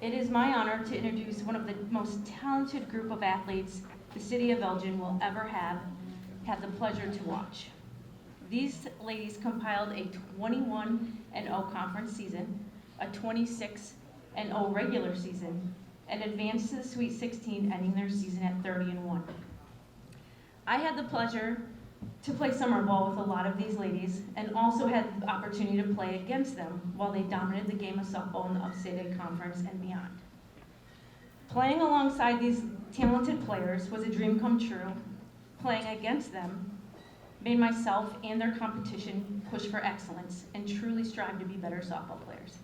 It is my honor to introduce one of the most talented group of athletes the city of Elgin will ever have the pleasure to watch. These ladies compiled a 21-0 conference season, a 26-0 regular season, and advanced to the Sweet 16, ending their season at 30-1. I had the pleasure to play summer ball with a lot of these ladies and also had the opportunity to play against them while they dominated the game of softball in the Upstate Conference and beyond. Playing alongside these talented players was a dream come true. Playing against them made myself and their competition push for excellence and truly strive to be better softball players.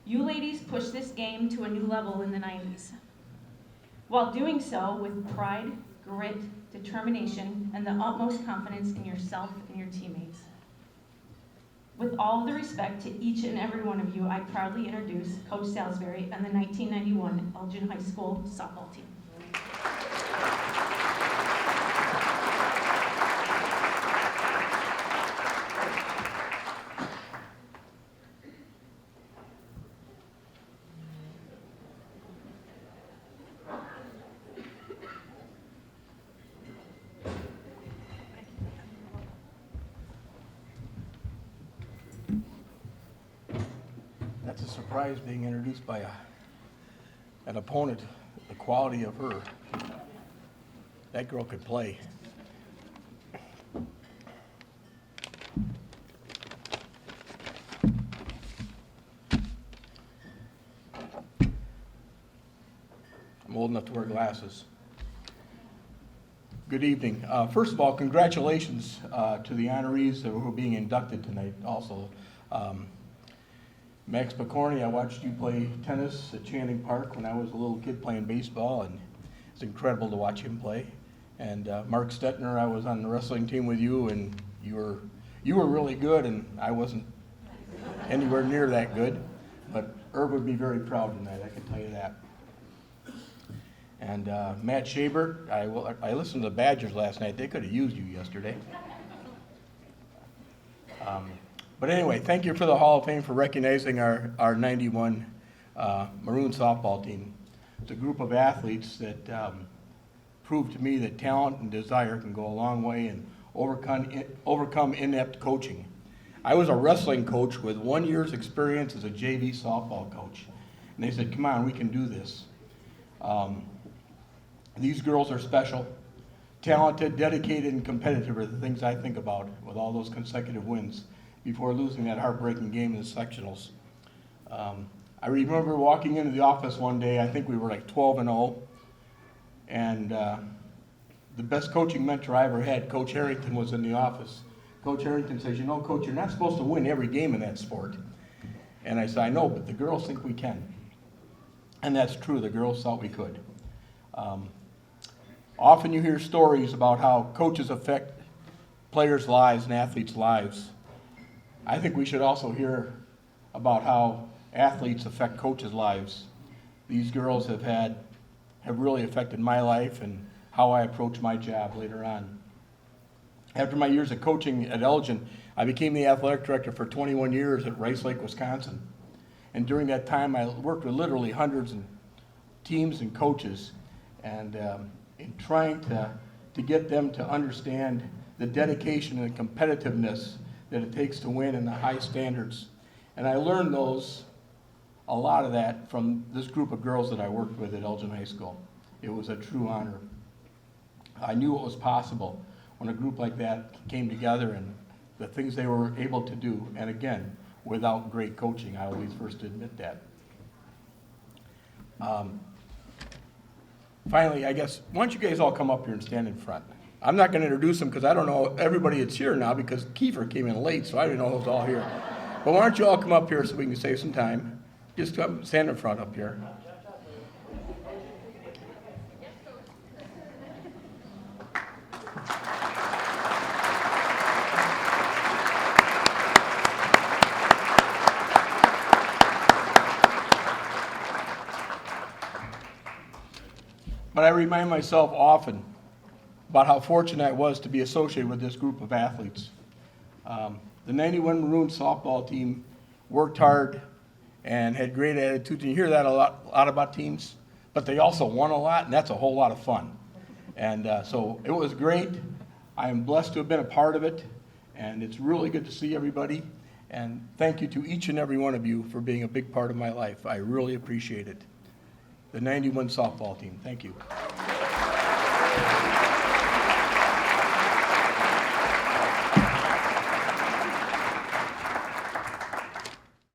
You ladies pushed this game to a new level in the 90s, while doing so with pride, grit, determination, and the utmost confidence in yourself and your teammates. With all the respect to each and every one of you, I proudly introduce Coach Salisbury and the 1991 Elgin High School softball team. That's a surprise being introduced by an opponent, the quality of her. That girl could play. I'm old enough to wear glasses. Good evening. First of all, congratulations to the honorees who are being inducted tonight also. Max Picorni, I watched you play tennis at Channing Park when I was a little kid playing baseball, and it's incredible to watch him play. And Mark Stetner, I was on the wrestling team with you, and you were really good, and I wasn't anywhere near that good. But Herb would be very proud tonight, I can tell you that. And Matt Schaber, I listened to the Badgers last night. They could have used you yesterday. But anyway, thank you for the Hall of Fame for recognizing our 91 Maroon softball team. It's a group of athletes that proved to me that talent and desire can go a long way and overcome inept coaching. I was a wrestling coach with 1 year's experience as a JV softball coach. And they said, come on, we can do this. These girls are special. Talented, dedicated, and competitive are the things I think about with all those consecutive wins before losing that heartbreaking game in the sectionals. I remember walking into the office one day, I think we were like 12-0, and the best coaching mentor I ever had, Coach Harrington, was in the office. Coach Harrington says, you know, Coach, you're not supposed to win every game in that sport. And I said, I know, but the girls think we can. And that's true, the girls thought we could. Often you hear stories about how coaches affect players' lives and athletes' lives. I think we should also hear about how athletes affect coaches' lives. These girls have really affected my life and how I approach my job later on. After my years of coaching at Elgin, I became the athletic director for 21 years at Rice Lake, Wisconsin. And during that time, I worked with literally hundreds of teams and coaches, and in trying to get them to understand the dedication and the competitiveness that it takes to win and the high standards. And I learned a lot of that from this group of girls that I worked with at Elgin High School. It was a true honor. I knew it was possible when a group like that came together and the things they were able to do, and again, without great coaching. I always first admit that. Finally, I guess, why don't you guys all come up here and stand in front? I'm not going to introduce them because I don't know everybody that's here now because Kiefer came in late, so I didn't know who was all here. But why don't you all come up here so we can save some time? Just come stand in front up here. But I remind myself often about how fortunate I was to be associated with this group of athletes. The 91 Maroons softball team worked hard and had great attitudes. And you hear that a lot about teams, but they also won a lot, and that's a whole lot of fun. And so it was great. I am blessed to have been a part of it, and it's really good to see everybody. And thank you to each and every one of you for being a big part of my life. I really appreciate it. The 91 softball team, thank you.